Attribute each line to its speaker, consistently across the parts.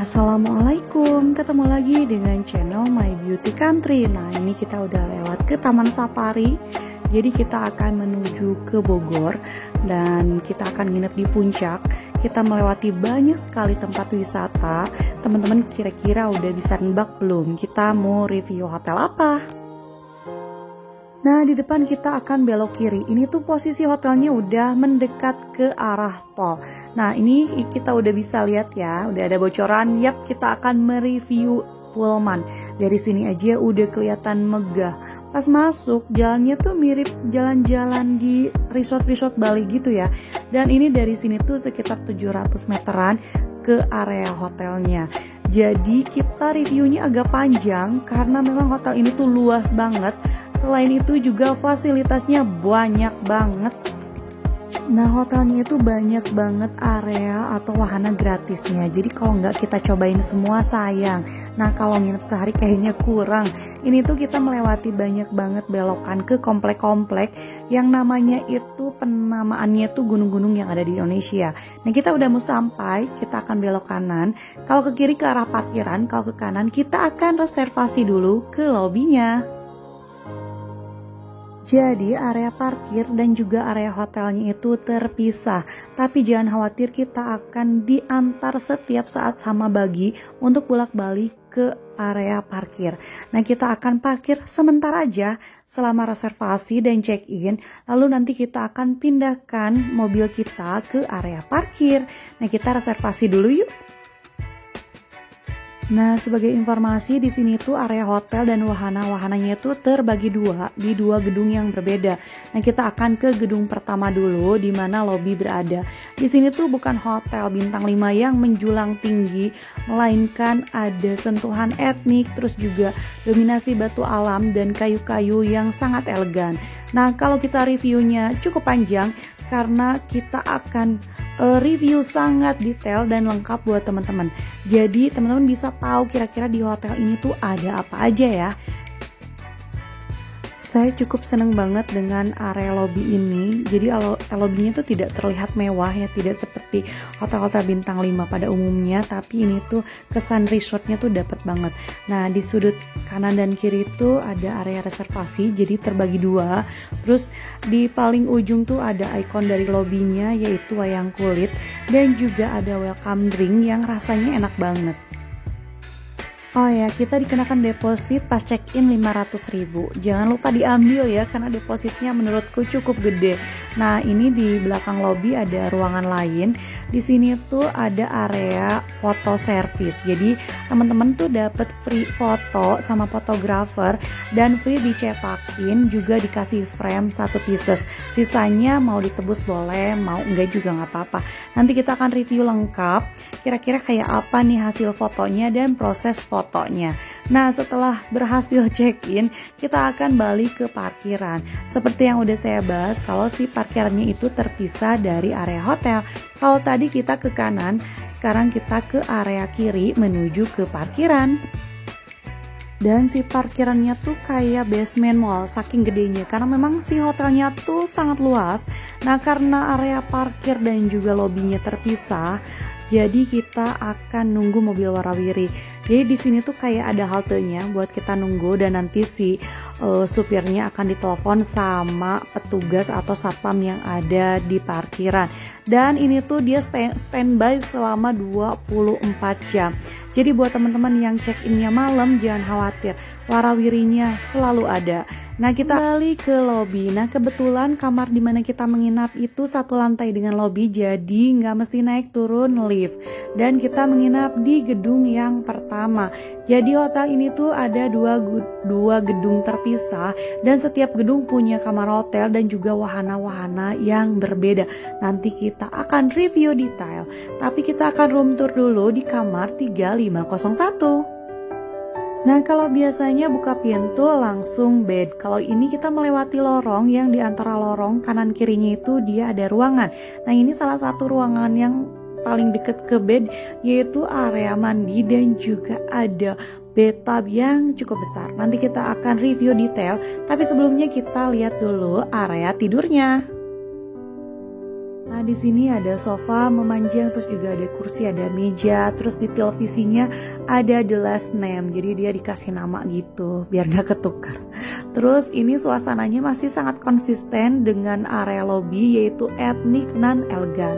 Speaker 1: Assalamualaikum, ketemu lagi dengan channel My Beauty Country. Nah, ini kita udah lewat ke Taman Safari. Jadi kita akan menuju ke Bogor dan kita akan nginep di puncak. Kita melewati banyak sekali tempat wisata. Teman-teman kira-kira udah bisa nebak belum? Kita mau review hotel apa? Nah, di depan kita akan belok kiri. Ini tuh posisi hotelnya udah mendekat ke arah tol. Nah, ini kita udah bisa lihat ya, udah ada bocoran. Yap, kita akan mereview Pullman. Dari sini aja udah kelihatan megah. Pas masuk, jalannya tuh mirip jalan-jalan di resort-resort Bali gitu ya. Dan ini dari sini tuh sekitar 700 meteran ke area hotelnya. Jadi kita reviewnya agak panjang karena memang hotel ini tuh luas banget. Selain itu juga fasilitasnya banyak banget. Nah, hotelnya itu banyak banget area atau wahana gratisnya. Jadi kalau nggak kita cobain semua sayang. Nah, kalau nginep sehari kayaknya kurang. Ini tuh kita melewati banyak banget belokan ke komplek-komplek yang namanya itu penamaannya tuh gunung-gunung yang ada di Indonesia. Nah, kita udah mau sampai, kita akan belok kanan. Kalau ke kiri ke arah parkiran, kalau ke kanan kita akan reservasi dulu ke lobinya. Jadi area parkir dan juga area hotelnya itu terpisah. Tapi jangan khawatir, kita akan diantar setiap saat sama bagi untuk bolak-balik ke area parkir. Nah, kita akan parkir sebentar aja selama reservasi dan check-in. Lalu nanti kita akan pindahkan mobil kita ke area parkir. Nah, kita reservasi dulu yuk. Nah, sebagai informasi di sini tuh area hotel dan wahana-wahananya itu terbagi di dua gedung yang berbeda. Nah, kita akan ke gedung pertama dulu di mana lobi berada. Di sini tuh bukan hotel bintang 5 yang menjulang tinggi, melainkan ada sentuhan etnik, terus juga dominasi batu alam dan kayu-kayu yang sangat elegan. Nah, kalau kita reviewnya cukup panjang karena kita akan review sangat detail dan lengkap buat teman-teman. Jadi teman-teman bisa tahu kira-kira di hotel ini tuh ada apa aja ya. Saya cukup seneng banget dengan area lobby ini. Jadi lobbynya tuh tidak terlihat mewah ya, tidak seperti hotel-hotel bintang 5 pada umumnya, tapi ini tuh kesan resortnya tuh dapat banget. Nah, di sudut kanan dan kiri itu ada area reservasi, jadi terbagi dua. Terus di paling ujung tuh ada ikon dari lobbynya, yaitu wayang kulit, dan juga ada welcome drink yang rasanya enak banget. Oh ya, kita dikenakan deposit pas check-in 500.000. Jangan lupa diambil ya, karena depositnya menurutku cukup gede. Nah, ini di belakang lobby ada ruangan lain. Di sini tuh ada area foto service. Jadi teman-teman tuh dapat free foto sama fotografer dan free dicetakin, juga dikasih frame 1 pieces. Sisanya mau ditebus boleh, mau enggak juga nggak apa-apa. Nanti kita akan review lengkap. Kira-kira kayak apa nih hasil fotonya dan proses fotonya. Nah, setelah berhasil check-in, kita akan balik ke parkiran. Seperti yang udah saya bahas, kalau si parkirannya itu terpisah dari area hotel. Kalau tadi kita ke kanan, sekarang kita ke area kiri menuju ke parkiran. Dan si parkirannya tuh kayak basement mall, saking gedenya, karena memang si hotelnya tuh sangat luas. Nah, karena area parkir dan juga lobinya terpisah, jadi kita akan nunggu mobil warawiri. Jadi di sini tuh kayak ada haltenya buat kita nunggu, dan nanti si supirnya akan ditelepon sama petugas atau satpam yang ada di parkiran. Dan ini tuh dia standby selama 24 jam. Jadi buat teman-teman yang check-innya malam, jangan khawatir, warawirinya selalu ada. Nah, kita balik ke lobby. Nah, kebetulan kamar di mana kita menginap itu satu lantai dengan lobby, jadi nggak mesti naik turun lift. Dan kita menginap di gedung yang pertama. Jadi hotel ini tuh ada dua gedung terpisah, dan setiap gedung punya kamar hotel dan juga wahana-wahana yang berbeda. Nanti kita akan review detail, tapi kita akan room tour dulu di kamar 3501. Nah, kalau biasanya buka pintu langsung bed. Kalau ini kita melewati lorong, yang di antara lorong kanan kirinya itu dia ada ruangan. Nah, ini salah satu ruangan yang paling deket ke bed, yaitu area mandi dan juga ada bathtub yang cukup besar. Nanti kita akan review detail, tapi sebelumnya kita lihat dulu area tidurnya. Nah, di sini ada sofa memanjang, terus juga ada kursi, ada meja, terus di televisinya ada the last name. Jadi dia dikasih nama gitu, biar nggak ketukar. Terus ini suasananya masih sangat konsisten dengan area lobby, yaitu etnik non elegan.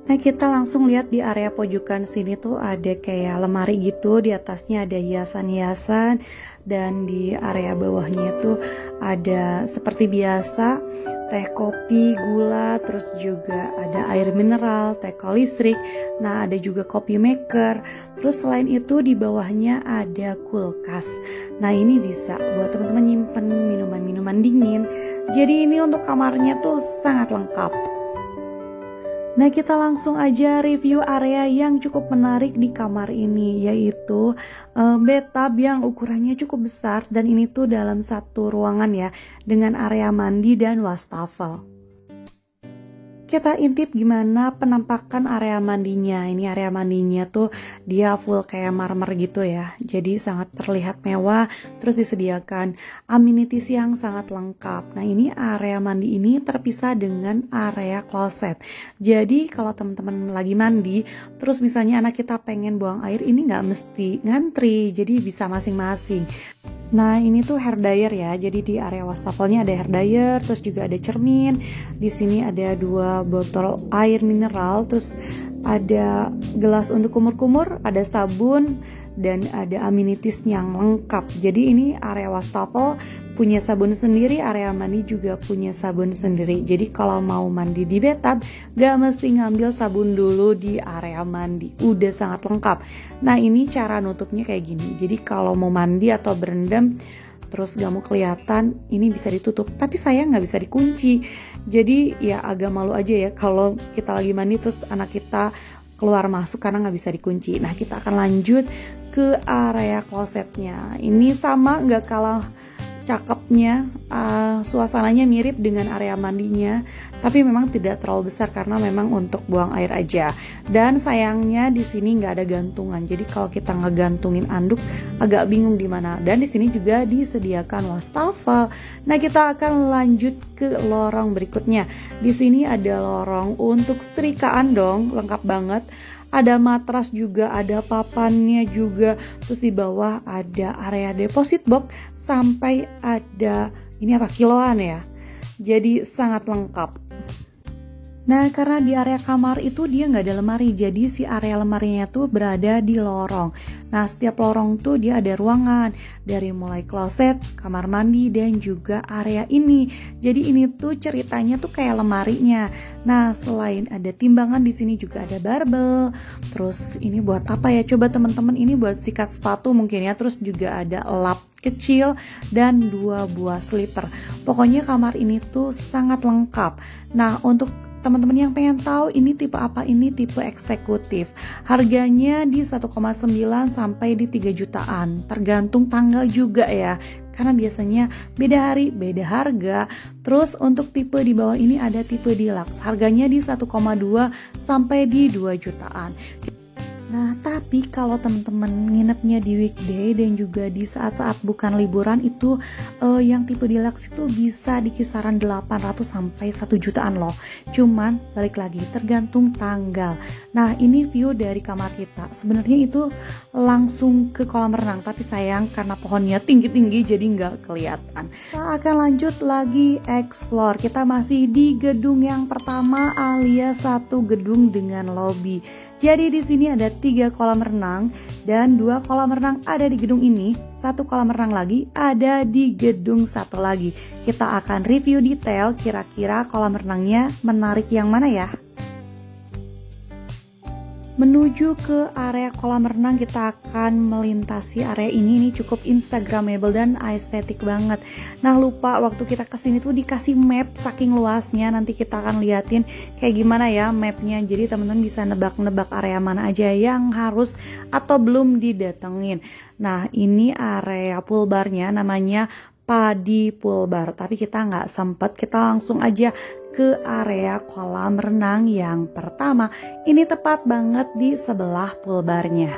Speaker 1: Nah, kita langsung lihat di area pojokan sini tuh ada kayak lemari gitu, di atasnya ada hiasan-hiasan, dan di area bawahnya tuh ada seperti biasa teh kopi, gula, terus juga ada air mineral, teh listrik. Nah, ada juga kopi maker. Terus selain itu di bawahnya ada kulkas. Nah, ini bisa buat teman-teman nyimpen minuman-minuman dingin. Jadi ini untuk kamarnya tuh sangat lengkap. Nah, kita langsung aja review area yang cukup menarik di kamar ini, yaitu bathtub yang ukurannya cukup besar, dan ini tuh dalam satu ruangan ya, dengan area mandi dan wastafel. Kita intip gimana penampakan area mandinya. Ini area mandinya tuh dia full kayak marmer gitu ya, jadi sangat terlihat mewah. Terus disediakan amenities yang sangat lengkap. Nah, ini area mandi ini terpisah dengan area kloset. Jadi kalau teman-teman lagi mandi, terus misalnya anak kita pengen buang air, ini nggak mesti ngantri, jadi bisa masing-masing. Nah, ini tuh hair dryer ya. Jadi di area wastafelnya ada hair dryer, terus juga ada cermin. Di sini ada 2 botol air mineral, terus ada gelas untuk kumur-kumur, ada sabun, dan ada amenities yang lengkap. Jadi ini area wastafel punya sabun sendiri, area mandi juga punya sabun sendiri. Jadi kalau mau mandi di bathtub, gak mesti ngambil sabun dulu di area mandi, udah sangat lengkap. Nah, ini cara nutupnya kayak gini. Jadi kalau mau mandi atau berendam terus gak mau kelihatan, ini bisa ditutup, tapi sayang gak bisa dikunci. Jadi ya agak malu aja ya kalau kita lagi mandi terus anak kita keluar masuk karena nggak bisa dikunci. Nah, kita akan lanjut ke area klosetnya. Ini sama, nggak kalah cakepnya, suasananya mirip dengan area mandinya, tapi memang tidak terlalu besar karena memang untuk buang air aja. Dan sayangnya di sini nggak ada gantungan, jadi kalau kita ngegantungin anduk agak bingung di mana. Dan di sini juga disediakan wastafel. Nah, kita akan lanjut ke lorong berikutnya. Di sini ada lorong untuk setrikaan dong, lengkap banget. Ada matras juga, ada papannya juga. Terus di bawah ada area deposit box sampai ada ini apa, kiloan ya. Jadi sangat lengkap. Nah, karena di area kamar itu dia nggak ada lemari, jadi si area lemarinya tuh berada di lorong. Nah, setiap lorong tuh dia ada ruangan, dari mulai kloset, kamar mandi, dan juga area ini. Jadi ini tuh ceritanya tuh kayak lemarinya. Nah, selain ada timbangan, di sini juga ada barbel. Terus ini buat apa ya? Coba teman-teman, ini buat sikat sepatu mungkin ya. Terus juga ada lap kecil dan 2 buah slipper. Pokoknya kamar ini tuh sangat lengkap. Nah, untuk teman-teman yang pengen tahu ini tipe apa, ini tipe eksekutif. Harganya di 1,9 sampai di 3 jutaan. Tergantung tanggal juga ya. Karena biasanya beda hari, beda harga. Terus untuk tipe di bawah ini ada tipe deluxe. Harganya di 1,2 sampai di 2 jutaan. Nah, tapi kalau teman-teman nginepnya di weekday dan juga di saat-saat bukan liburan itu yang tipe deluxe itu bisa di kisaran 800 sampai 1 jutaan loh. Cuman balik lagi tergantung tanggal. Nah, ini view dari kamar kita. Sebenarnya itu langsung ke kolam renang, tapi sayang karena pohonnya tinggi-tinggi jadi nggak kelihatan. Kita akan lanjut lagi explore. Kita masih di gedung yang pertama alias satu gedung dengan lobby. Jadi di sini ada 3 kolam renang dan 2 kolam renang ada di gedung ini, 1 kolam renang lagi ada di gedung satu lagi. Kita akan review detail kira-kira kolam renangnya menarik yang mana ya. Menuju ke area kolam renang, kita akan melintasi area ini cukup instagramable dan estetik banget. Nah, lupa waktu kita kesini tuh dikasih map saking luasnya, nanti kita akan liatin kayak gimana ya mapnya. Jadi teman-teman bisa nebak-nebak area mana aja yang harus atau belum didatengin. Nah, ini area pool barnya namanya Padi Pool Bar, tapi kita nggak sempet, kita langsung aja ke area kolam renang yang pertama. Ini tepat banget di sebelah pool barnya.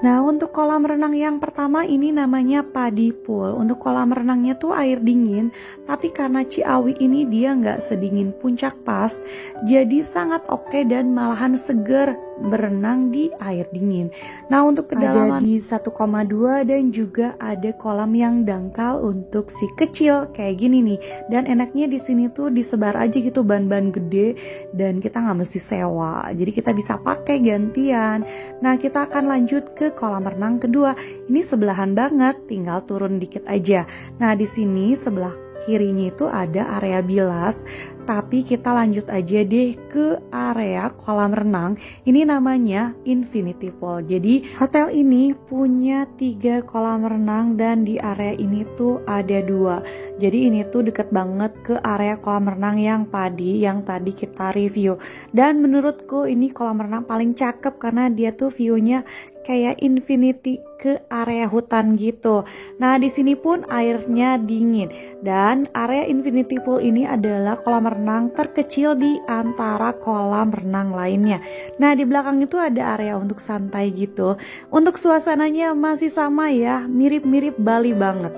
Speaker 1: Nah, untuk kolam renang yang pertama ini namanya Padi Pool. Untuk kolam renangnya tuh air dingin, tapi karena Ciawi ini dia nggak sedingin Puncak Pas, jadi sangat oke dan malahan seger berenang di air dingin. Nah, untuk kedalaman ada di 1,2 dan juga ada kolam yang dangkal untuk si kecil kayak gini nih. Dan enaknya di sini tuh disebar aja gitu ban-ban gede dan kita nggak mesti sewa. Jadi kita bisa pakai gantian. Nah, kita akan lanjut ke kolam renang kedua. Ini sebelahan banget, tinggal turun dikit aja. Nah, di sini sebelah kirinya itu ada area bilas, tapi kita lanjut aja deh ke area kolam renang. Ini namanya Infinity Pool. Jadi hotel ini punya 3 kolam renang dan di area ini tuh ada 2. Jadi ini tuh deket banget ke area kolam renang yang Padi yang tadi kita review. Dan menurutku ini kolam renang paling cakep karena dia tuh view-nya kayak infinity ke area hutan gitu. Nah, di sini pun airnya dingin dan area Infinity Pool ini adalah kolam renang terkecil di antara kolam renang lainnya. Nah, di belakang itu ada area untuk santai gitu. Untuk suasananya masih sama ya, mirip-mirip Bali banget.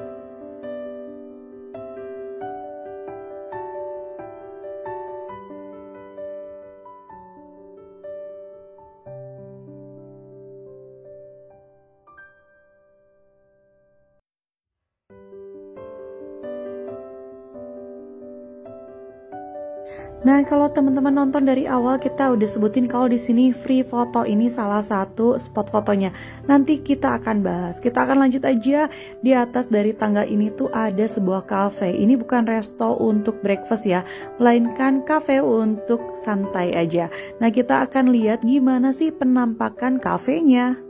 Speaker 1: Nah, kalau teman-teman nonton dari awal kita udah sebutin kalau di sini free foto ini salah satu spot fotonya. Nanti kita akan bahas. Kita akan lanjut aja. Di atas dari tangga ini tuh ada sebuah cafe. Ini bukan resto untuk breakfast ya, melainkan cafe untuk santai aja. Nah, kita akan lihat gimana sih penampakan kafenya.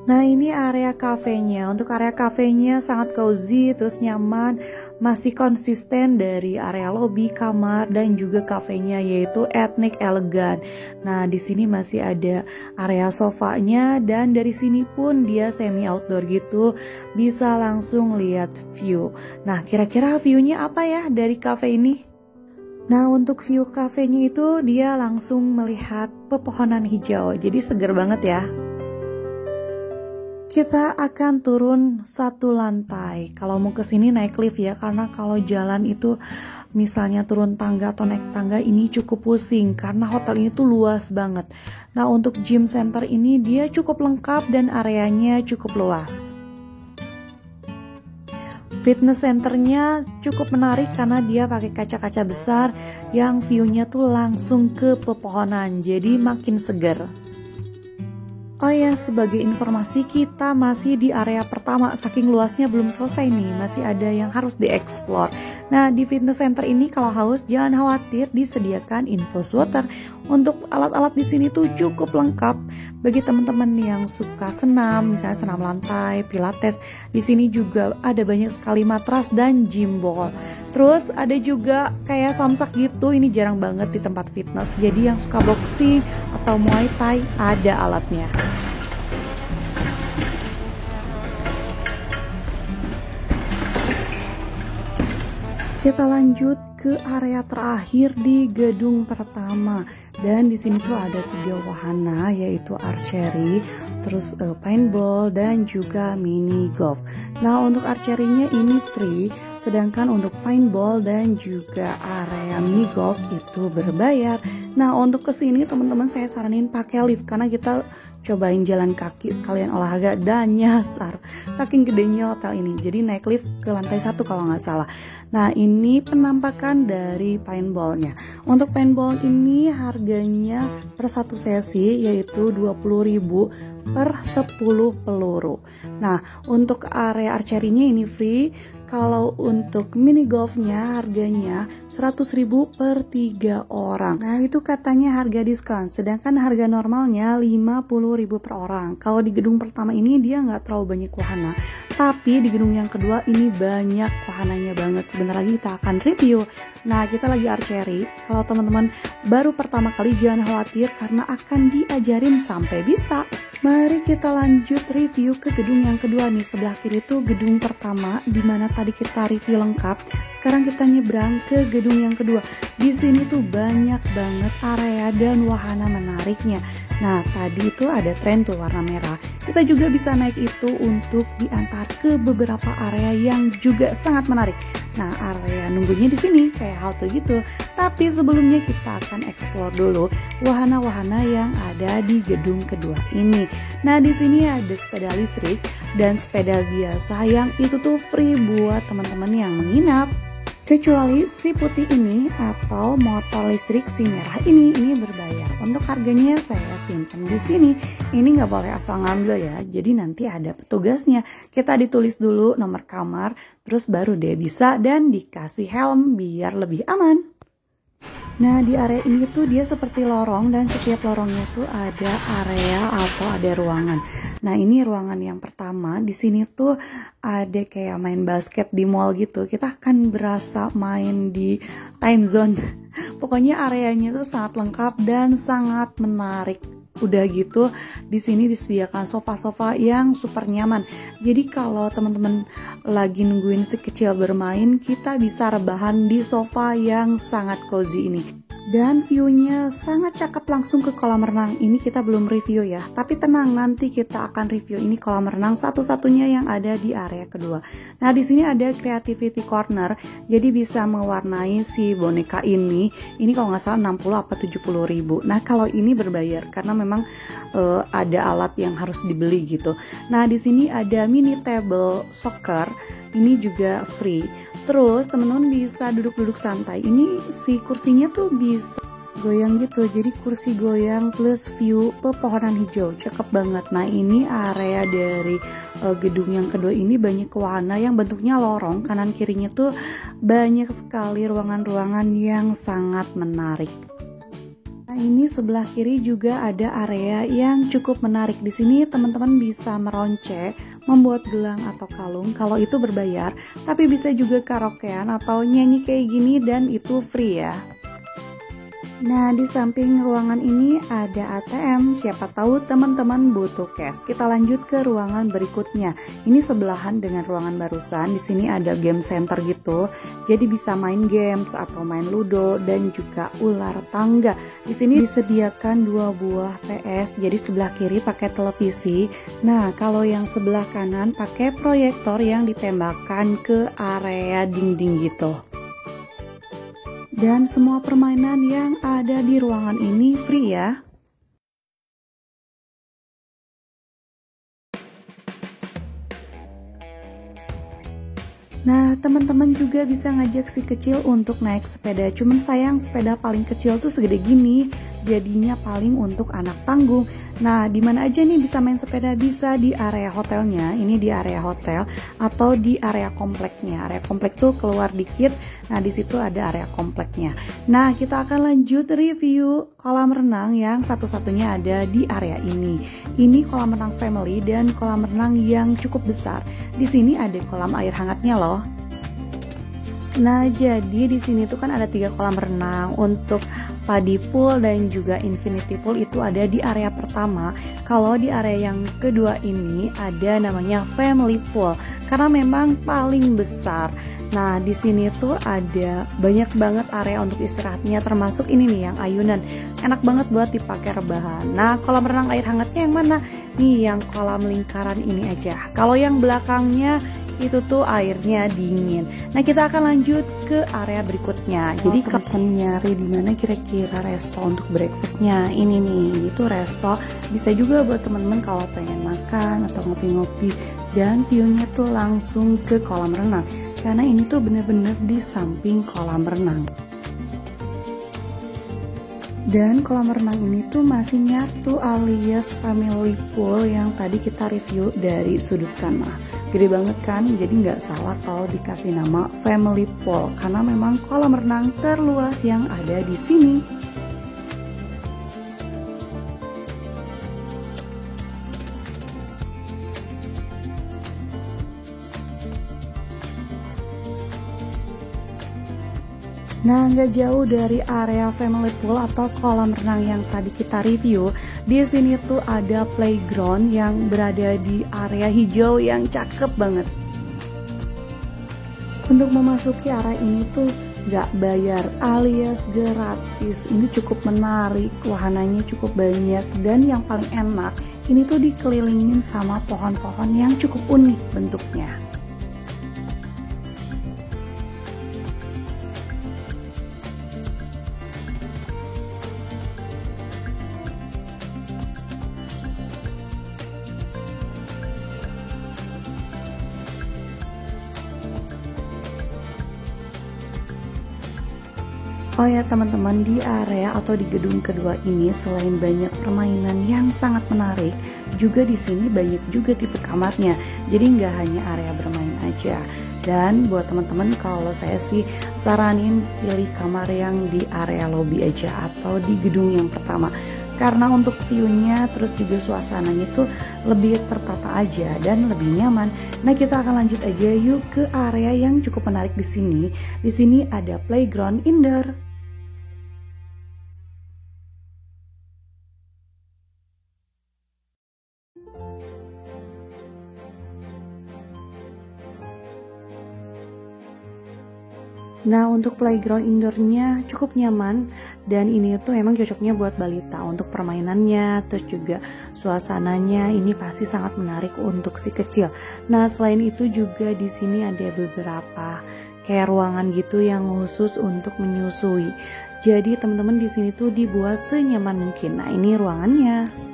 Speaker 1: Nah, ini area kafenya. Untuk area kafenya sangat cozy, terus nyaman, masih konsisten dari area lobby, kamar, dan juga kafenya yaitu etnik elegan. Nah, di sini masih ada area sofanya dan dari sini pun dia semi outdoor gitu, bisa langsung lihat view. Nah, kira-kira view-nya apa ya dari cafe ini? Nah, untuk view kafenya itu dia langsung melihat pepohonan hijau, jadi seger banget ya. Kita akan turun 1 lantai. Kalau mau ke sini naik lift ya, karena kalau jalan itu misalnya turun tangga atau naik tangga ini cukup pusing karena hotel ini tuh luas banget. Nah, untuk gym center ini dia cukup lengkap dan areanya cukup luas. Fitness centernya cukup menarik karena dia pakai kaca-kaca besar yang view-nya tuh langsung ke pepohonan, jadi makin seger. Oh ya, sebagai informasi kita masih di area pertama, saking luasnya belum selesai nih, masih ada yang harus dieksplor. Nah, di fitness center ini kalau haus jangan khawatir, disediakan infus water. Untuk alat-alat di sini tuh cukup lengkap bagi teman-teman yang suka senam, misalnya senam lantai, pilates. Di sini juga ada banyak sekali matras dan gym ball. Terus ada juga kayak samsak gitu, ini jarang banget di tempat fitness. Jadi yang suka boxing atau muay thai ada alatnya. Kita lanjut ke area terakhir di gedung pertama, dan di sini tuh ada 3 wahana yaitu archery, terus paintball dan juga mini golf. Nah, untuk archery-nya ini free, sedangkan untuk paintball dan juga area mini golf itu berbayar. Nah, untuk kesini teman-teman saya saranin pakai lift karena kita cobain jalan kaki sekalian olahraga dan nyasar saking gedenya hotel ini. Jadi naik lift ke lantai 1 kalau nggak salah. Nah, ini penampakan dari paintballnya. Untuk paintball ini harganya per 1 sesi yaitu 20.000 per 10 peluru. Nah, untuk area archery-nya ini free. Kalau untuk mini golfnya harganya 100.000 per 3 orang. Nah, itu katanya harga diskon, sedangkan harga normalnya 50.000 per orang. Kalau di gedung pertama ini dia nggak terlalu banyak wahana, tapi di gedung yang kedua ini banyak wahananya banget. Sebentar lagi kita akan review. Nah, kita lagi archery. Kalau teman-teman baru pertama kali jangan khawatir karena akan diajarin sampai bisa. Mari kita lanjut review ke gedung yang kedua nih. Sebelah kiri itu gedung pertama, dimana tadi kita review lengkap. Sekarang kita nyebrang ke gedung gedung yang kedua. Di sini tuh banyak banget area dan wahana menariknya. Nah, tadi itu ada tren tuh warna merah. Kita juga bisa naik itu untuk diantar ke beberapa area yang juga sangat menarik. Nah, area nunggunya di sini kayak halte gitu. Tapi sebelumnya kita akan explore dulu wahana-wahana yang ada di gedung kedua ini. Nah, di sini ada sepeda listrik dan sepeda biasa yang itu tuh free buat teman-teman yang menginap. Kecuali si putih ini atau motor listrik si merah ini berbayar. Untuk harganya saya simpan di sini. Ini nggak boleh asal ngambil ya. Jadi nanti ada petugasnya. Kita ditulis dulu nomor kamar, terus baru deh bisa dan dikasih helm biar lebih aman. Nah, di area ini tuh dia seperti lorong dan setiap lorongnya tuh ada area atau ada ruangan. Nah, ini ruangan yang pertama. Di sini tuh ada kayak main basket di mall gitu. Kita akan berasa main di time zone. Pokoknya areanya tuh sangat lengkap dan sangat menarik. Udah gitu, di sini disediakan sofa-sofa yang super nyaman. Jadi kalau teman-teman lagi nungguin si kecil bermain, kita bisa rebahan di sofa yang sangat cozy ini. Dan view-nya sangat cakep langsung ke kolam renang. Ini kita belum review ya, tapi tenang, nanti kita akan review ini kolam renang satu-satunya yang ada di area kedua. Nah, di sini ada creativity corner, jadi bisa mewarnai si boneka ini. Ini kalau nggak salah 60 apa 70 ribu. Nah, kalau ini berbayar karena memang ada alat yang harus dibeli gitu. Nah, di sini ada mini table soccer, ini juga free. Terus teman-teman bisa duduk-duduk santai. Ini si kursinya tuh bisa goyang gitu. Jadi kursi goyang plus view pepohonan hijau. Cakep banget. Nah, ini area dari gedung yang kedua ini banyak wahana yang bentuknya lorong. Kanan kirinya tuh banyak sekali ruangan-ruangan yang sangat menarik. Nah, ini sebelah kiri juga ada area yang cukup menarik. Di sini teman-teman bisa meronce, membuat gelang atau kalung. Kalau itu berbayar, tapi bisa juga karaokean atau nyanyi kayak gini dan itu free ya. Nah, di samping ruangan ini ada ATM, siapa tahu teman-teman butuh cash. Kita lanjut ke ruangan berikutnya. Ini sebelahan dengan ruangan barusan. Di sini ada game center gitu. Jadi bisa main games atau main ludo dan juga ular tangga. Di sini disediakan 2 buah PS. Jadi sebelah kiri pakai televisi. Nah, kalau yang sebelah kanan pakai proyektor yang ditembakkan ke area dinding gitu. Dan semua permainan yang ada di ruangan ini free ya. Nah, teman-teman juga bisa ngajak si kecil untuk naik sepeda. Cuman sayang sepeda paling kecil tuh segede gini, jadinya paling untuk anak tanggung. Nah, di mana aja nih bisa main sepeda? Bisa di area hotelnya, ini di area hotel atau di area kompleknya. Area komplek tuh keluar dikit. Nah, di situ ada area kompleknya. Nah, kita akan lanjut review kolam renang yang satu-satunya ada di area ini. Ini kolam renang family dan kolam renang yang cukup besar. Di sini ada kolam air hangatnya loh. Nah, jadi di sini tuh kan ada 3 kolam renang. Untuk Padi Pool dan juga Infinity Pool itu ada di area pertama. Kalau di area yang kedua ini ada namanya Family Pool karena memang paling besar. Nah, di sini tuh ada banyak banget area untuk istirahatnya, termasuk ini nih yang ayunan. Enak banget buat dipakai rebahan. Nah, kolam renang air hangatnya yang mana? Nih, yang kolam lingkaran ini aja. Kalau yang belakangnya itu tuh airnya dingin. Nah, kita akan lanjut ke area berikutnya. Jadi teman-teman nyari di mana kira-kira resto untuk breakfastnya. Ini nih, itu resto. Bisa juga buat teman-teman kalau pengen makan atau ngopi-ngopi. Dan view-nya tuh langsung ke kolam renang. Karena ini tuh bener-bener di samping kolam renang. Dan kolam renang ini tuh masih nyatu alias family pool yang tadi kita review dari sudut sana. Gede banget kan, jadi nggak salah kalau dikasih nama family pool karena memang kolam renang terluas yang ada di sini. Nah, nggak jauh dari area family pool atau kolam renang yang tadi kita review, di sini tuh ada playground yang berada di area hijau yang cakep banget. Untuk memasuki area ini tuh nggak bayar alias gratis. Ini cukup menarik, wahananya cukup banyak, dan yang paling enak ini tuh dikelilingin sama pohon-pohon yang cukup unik bentuknya. Oh ya teman-teman, di area atau di gedung kedua ini selain banyak permainan yang sangat menarik, juga di sini banyak juga tipe kamarnya. Jadi nggak hanya area bermain aja. Dan buat teman-teman, kalau saya sih saranin pilih kamar yang di area lobby aja atau di gedung yang pertama. Karena untuk view-nya terus juga suasananya tuh lebih tertata aja dan lebih nyaman. Nah, kita akan lanjut aja yuk ke area yang cukup menarik di sini. Di sini ada playground indoor. Nah, untuk playground indoornya cukup nyaman, dan ini tuh emang cocoknya buat balita. Untuk permainannya, terus juga suasananya ini pasti sangat menarik untuk si kecil. Nah, selain itu juga di sini ada beberapa kayak ruangan gitu yang khusus untuk menyusui. Jadi teman-teman di sini tuh dibuat senyaman mungkin. Nah, ini ruangannya.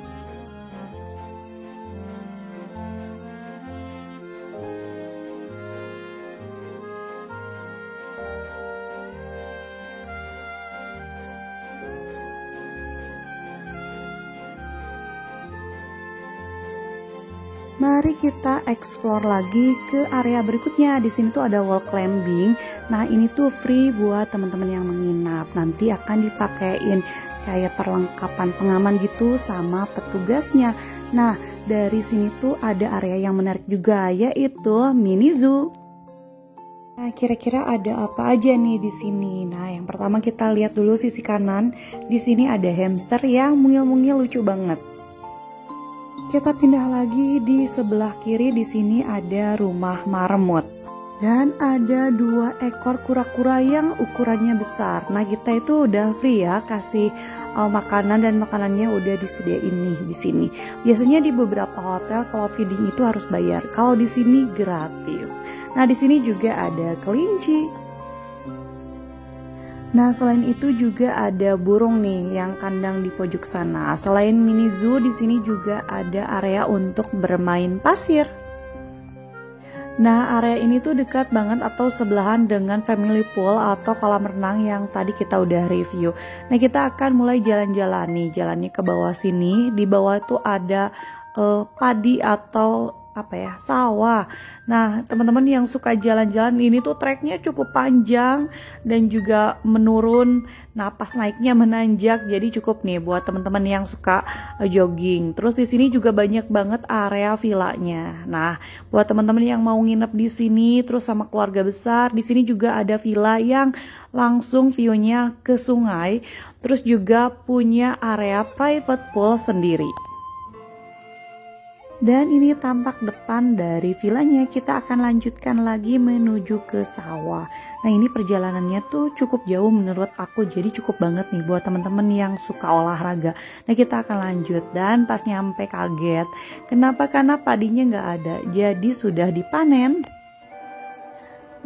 Speaker 1: Mari kita explore lagi ke area berikutnya. Di sini tuh ada wall climbing. Nah, ini tuh free buat teman-teman yang menginap. Nanti akan dipakein kayak perlengkapan pengaman gitu sama petugasnya. Nah, dari sini tuh ada area yang menarik juga, yaitu mini zoo. Nah, kira-kira ada apa aja nih di sini? Nah, yang pertama kita lihat dulu sisi kanan. Di sini ada hamster yang mungil-mungil lucu banget. Kita pindah lagi di sebelah kiri. Di sini ada rumah marmut dan ada 2 ekor kura-kura yang ukurannya besar. Nah, kita itu udah free ya, kasih makanan, dan makanannya udah disediain nih di sini. Biasanya di beberapa hotel kalau feeding itu harus bayar. Kalau di sini gratis. Nah, di sini juga ada kelinci. Nah, selain itu juga ada burung nih yang kandang di pojok sana. Selain mini zoo, di sini juga ada area untuk bermain pasir. Nah, area ini tuh dekat banget atau sebelahan dengan family pool atau kolam renang yang tadi kita udah review. Nah, kita akan mulai jalan-jalan nih. Jalannya ke bawah sini. Di bawah tuh ada padi atau sawah. Nah, teman-teman yang suka jalan-jalan, ini tuh treknya cukup panjang dan juga menurun. Nah, pas naiknya menanjak, jadi cukup nih buat teman-teman yang suka jogging. Terus di sini juga banyak banget area villanya. Nah, buat teman-teman yang mau nginep di sini terus sama keluarga besar, di sini juga ada villa yang langsung view-nya ke sungai. Terus juga punya area private pool sendiri. Dan ini tampak depan dari villanya. Kita akan lanjutkan lagi menuju ke sawah. Nah, ini perjalanannya tuh cukup jauh menurut aku, jadi cukup banget nih buat teman-teman yang suka olahraga. Nah, kita akan lanjut, dan pas nyampe kaget. Kenapa? Karena padinya nggak ada, jadi sudah dipanen.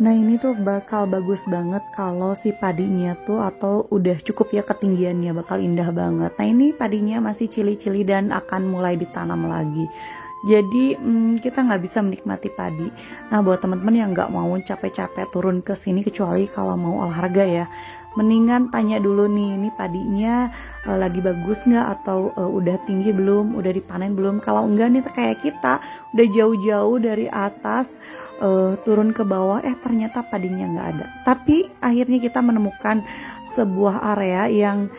Speaker 1: Nah, ini tuh bakal bagus banget kalau si padinya tuh atau udah cukup ya ketinggiannya, bakal indah banget. Nah, ini padinya masih cili-cili dan akan mulai ditanam lagi. Jadi kita nggak bisa menikmati padi. Nah, buat teman-teman yang nggak mau capek-capek turun ke sini, kecuali kalau mau olahraga ya, mendingan tanya dulu nih, ini padinya lagi bagus nggak, atau udah tinggi belum, udah dipanen belum. Kalau enggak nih kayak kita udah jauh-jauh dari atas turun ke bawah, ternyata padinya nggak ada. Tapi akhirnya kita menemukan sebuah area yang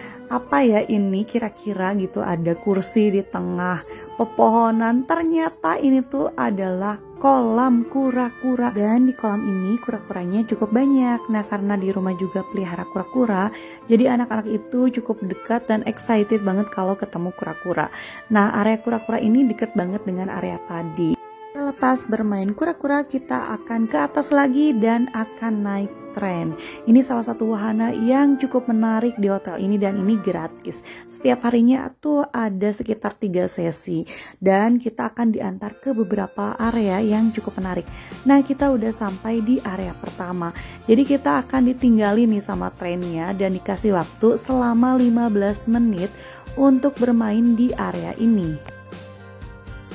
Speaker 1: ini kira-kira gitu, ada kursi di tengah pepohonan. Ternyata ini tuh adalah kolam kura-kura, dan di kolam ini kura-kuranya cukup banyak. Nah, karena di rumah juga pelihara kura-kura, jadi anak-anak itu cukup dekat dan excited banget kalau ketemu kura-kura. Nah, area kura-kura ini dekat banget dengan area padi. Lepas selepas bermain kura-kura kita akan ke atas lagi dan akan naik tren. Ini salah satu wahana yang cukup menarik di hotel ini dan ini gratis. Setiap harinya tuh ada sekitar 3 sesi dan kita akan diantar ke beberapa area yang cukup menarik. Nah, kita udah sampai di area pertama. Jadi kita akan ditinggali nih sama trennya dan dikasih waktu selama 15 menit untuk bermain di area ini.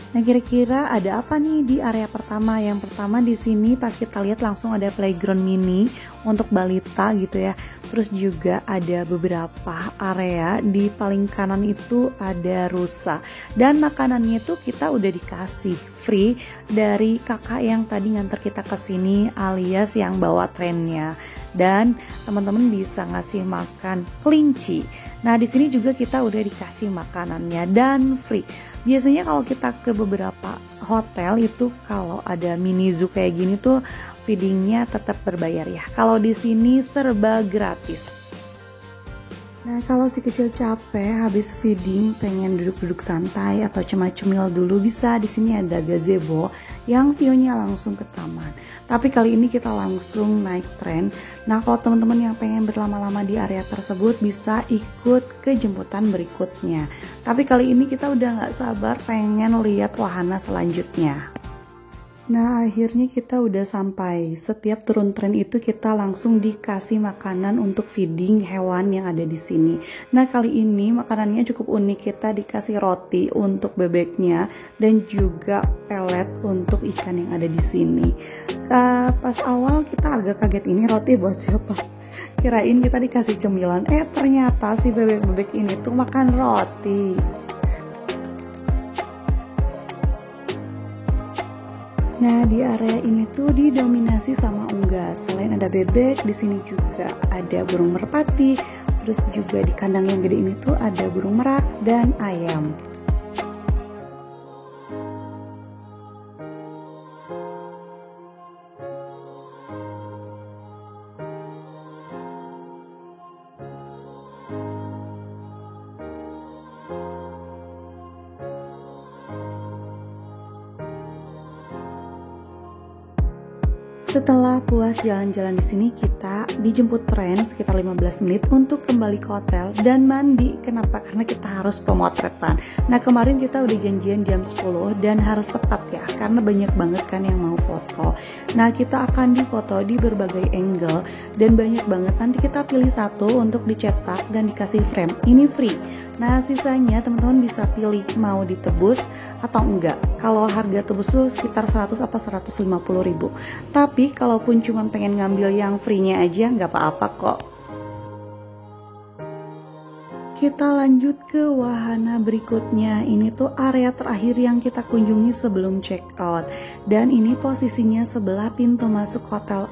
Speaker 1: Nah, kira-kira ada apa nih di area pertama? Yang pertama di sini pas kita lihat langsung ada playground mini untuk balita gitu ya. Terus juga ada beberapa area, di paling kanan itu ada rusa. Dan makanannya itu kita udah dikasih free dari kakak yang tadi nganter kita ke sini alias yang bawa trennya. Dan teman-teman bisa ngasih makan kelinci. Nah, di sini juga kita udah dikasih makanannya dan free. Biasanya kalau kita ke beberapa hotel itu kalau ada mini zoo kayak gini tuh feedingnya tetap berbayar ya. Kalau di sini serba gratis. Nah, kalau si kecil capek habis feeding pengen duduk-duduk santai atau cuma cemil dulu, bisa di sini ada gazebo yang view-nya langsung ke taman. Tapi kali ini kita langsung naik tren. Nah, kalau teman-teman yang pengen berlama-lama di area tersebut bisa ikut ke jemputan berikutnya. Tapi kali ini kita udah nggak sabar pengen lihat wahana selanjutnya. Nah, akhirnya kita udah sampai. Setiap turun tren itu kita langsung dikasih makanan untuk feeding hewan yang ada di sini. Nah, kali ini makanannya cukup unik. Kita dikasih roti untuk bebeknya dan juga pelet untuk ikan yang ada di sini. Pas awal kita agak kaget, ini roti buat siapa? Kirain kita dikasih cemilan. Ternyata si bebek-bebek ini tuh makan roti. Nah, di area ini tuh didominasi sama unggas. Selain ada bebek, di sini juga ada burung merpati. Terus juga di kandang yang gede ini tuh ada burung merak dan ayam. Setelah puas jalan-jalan di sini, kita dijemput tren sekitar 15 menit untuk kembali ke hotel dan mandi. Kenapa? Karena kita harus pemotretan. Nah, kemarin kita udah janjian jam 10 dan harus tepat ya, karena banyak banget kan yang mau foto. Nah, kita akan difoto di berbagai angle dan banyak banget. Nanti kita pilih satu untuk dicetak dan dikasih frame. Ini free. Nah, sisanya teman-teman bisa pilih mau ditebus atau enggak. Kalau harga tebus tuh sekitar 100 apa 150 ribu. Tapi kalaupun cuma pengen ngambil yang free-nya aja nggak apa-apa kok. Kita lanjut ke wahana berikutnya. Ini tuh area terakhir yang kita kunjungi sebelum check out. Dan ini posisinya sebelah pintu masuk hotel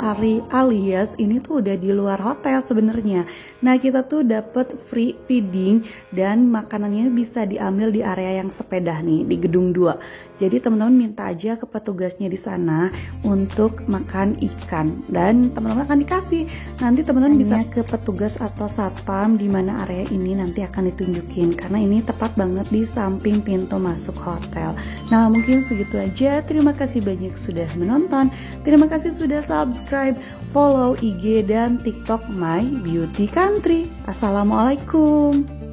Speaker 1: alias ini tuh udah di luar hotel sebenarnya. Nah, kita tuh dapet free feeding dan makanannya bisa diambil di area yang sepeda nih di gedung 2. Jadi teman-teman minta aja ke petugasnya di sana untuk makan ikan dan teman-teman akan dikasih. Nanti teman-teman bisa ke petugas atau satpam di mana area ini nanti akan ditunjukin karena ini tepat banget di samping pintu masuk hotel. Nah, mungkin segitu aja. Terima kasih banyak sudah menonton. Terima kasih sudah subscribe, follow IG dan TikTok My Beauty Country. Assalamualaikum.